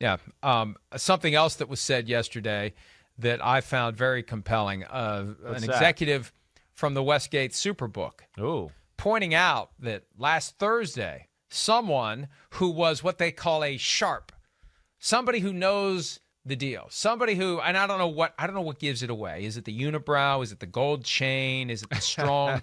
Yeah. Something else that was said yesterday that I found very compelling. An executive from the Westgate SuperBook pointing out that last Thursday, someone who was what they call a sharp, somebody who knows the deal, somebody who, and I don't know what gives it away. Is it the unibrow? Is it the gold chain? Is it the strong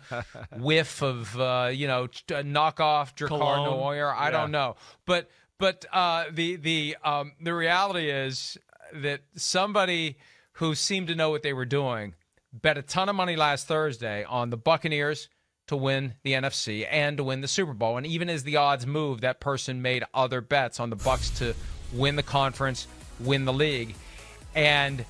whiff of knockoff Dracar Noir? I don't know, but the reality is that somebody who seemed to know what they were doing bet a ton of money last Thursday on the Buccaneers to win the NFC and to win the Super Bowl. And even as the odds moved, that person made other bets on the Bucs to win the conference, win the league. And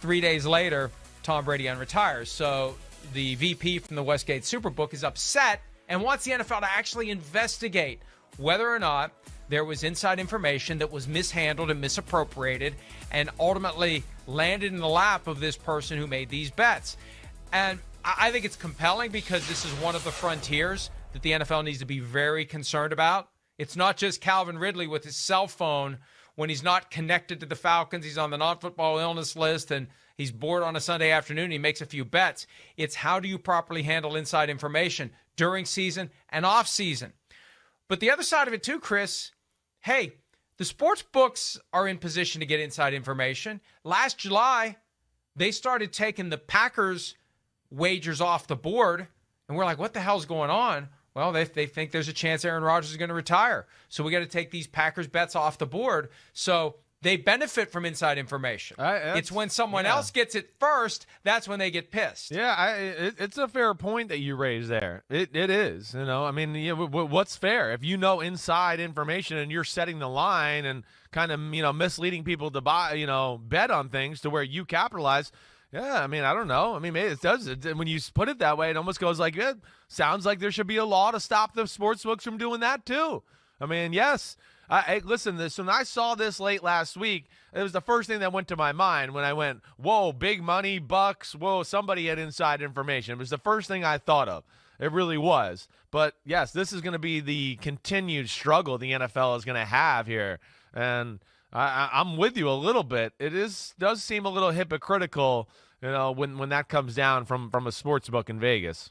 3 days later, Tom Brady unretires. So the VP from the Westgate SuperBook is upset and wants the NFL to actually investigate whether or not there was inside information that was mishandled and misappropriated and ultimately landed in the lap of this person who made these bets. And I think it's compelling because this is one of the frontiers that the NFL needs to be very concerned about. It's not just Calvin Ridley with his cell phone when he's not connected to the Falcons, he's on the non-football illness list, and he's bored on a Sunday afternoon, he makes a few bets. It's how do you properly handle inside information during season and off season. But the other side of it too, Chris, hey, the sports books are in position to get inside information. Last July, they started taking the Packers wagers off the board, and we're like, what the hell's going on? Well, they think there's a chance Aaron Rodgers is going to retire. So we got to take these Packers bets off the board. So they benefit from inside information. It's when someone else gets it first, that's when they get pissed. Yeah, it's a fair point that you raised there. It is. I mean, what's fair? If you know inside information and you're setting the line and kind of, misleading people to buy, bet on things to where you capitalize. Yeah, I mean, I don't know. I mean, maybe it does. When you put it that way, it almost goes like, it sounds like there should be a law to stop the sports books from doing that too. I mean, yes. Listen, when I saw this late last week, it was the first thing that went to my mind when I went, whoa, big money, Bucks, whoa, somebody had inside information. It was the first thing I thought of. It really was. But, yes, this is going to be the continued struggle the NFL is going to have here. And I'm with you a little bit. It does seem a little hypocritical, when that comes down from a sports book in Vegas.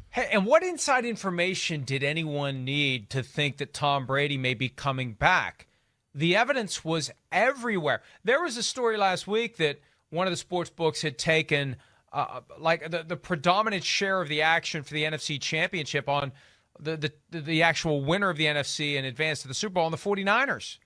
Hey, and what inside information did anyone need to think that Tom Brady may be coming back? The evidence was everywhere. There was a story last week that one of the sports books had taken the predominant share of the action for the NFC Championship on the actual winner of the NFC and advance to the Super Bowl on the 49ers.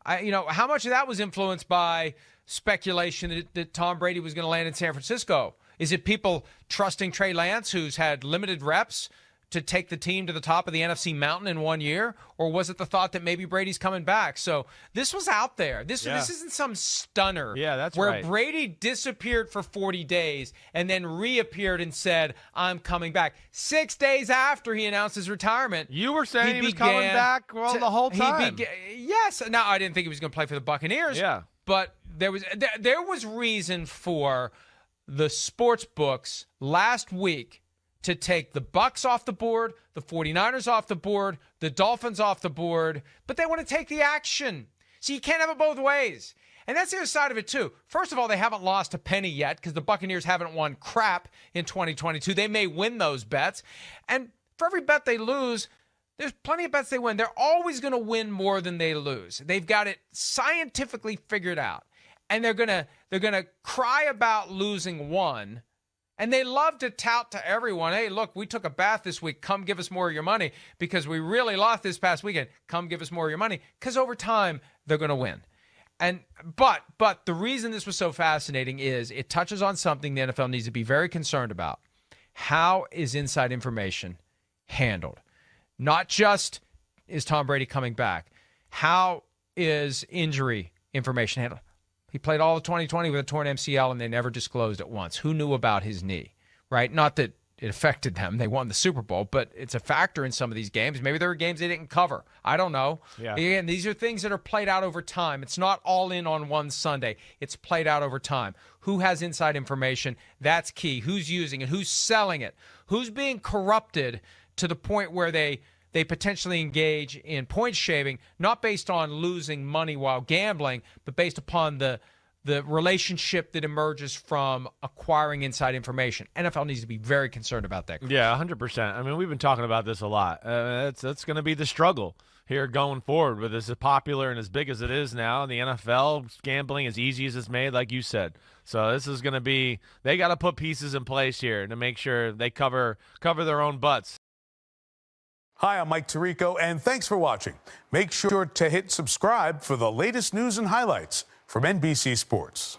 How much of that was influenced by speculation that Tom Brady was going to land in San Francisco? Is it people trusting Trey Lance, who's had limited reps, to take the team to the top of the NFC mountain in 1 year? Or was it the thought that maybe Brady's coming back? So this was out there. This isn't some stunner where Brady disappeared for 40 days and then reappeared and said, I'm coming back. 6 days after he announced his retirement. You were saying he was coming back the whole time. Yes. Now, I didn't think he was going to play for the Buccaneers. Yeah. But there was reason for the sports books last week to take the Bucs off the board, the 49ers off the board, the Dolphins off the board, but they want to take the action. So you can't have it both ways. And that's the other side of it, too. First of all, they haven't lost a penny yet because the Buccaneers haven't won crap in 2022. They may win those bets. And for every bet they lose, there's plenty of bets they win. They're always going to win more than they lose. They've got it scientifically figured out. And they're gonna cry about losing one. And they love to tout to everyone, hey, look, we took a bath this week. Come give us more of your money because we really lost this past weekend. Come give us more of your money because over time they're going to win. But the reason this was so fascinating is it touches on something the NFL needs to be very concerned about. How is inside information handled? Not just is Tom Brady coming back. How is injury information handled? He played all of 2020 with a torn MCL, and they never disclosed it once. Who knew about his knee, right? Not that it affected them. They won the Super Bowl, but it's a factor in some of these games. Maybe there were games they didn't cover. I don't know. Yeah. Again, these are things that are played out over time. It's not all in on one Sunday. It's played out over time. Who has inside information? That's key. Who's using it? Who's selling it? Who's being corrupted to the point where they they potentially engage in point shaving, not based on losing money while gambling, but based upon the relationship that emerges from acquiring inside information. NFL needs to be very concerned about that. Yeah, 100%. I mean, we've been talking about this a lot. That's going to be the struggle here going forward with this as popular and as big as it is now in the NFL. Gambling as easy as it's made, like you said. So this is going to be – they got to put pieces in place here to make sure they cover their own butts. Hi, I'm Mike Tirico, and thanks for watching. Make sure to hit subscribe for the latest news and highlights from NBC Sports.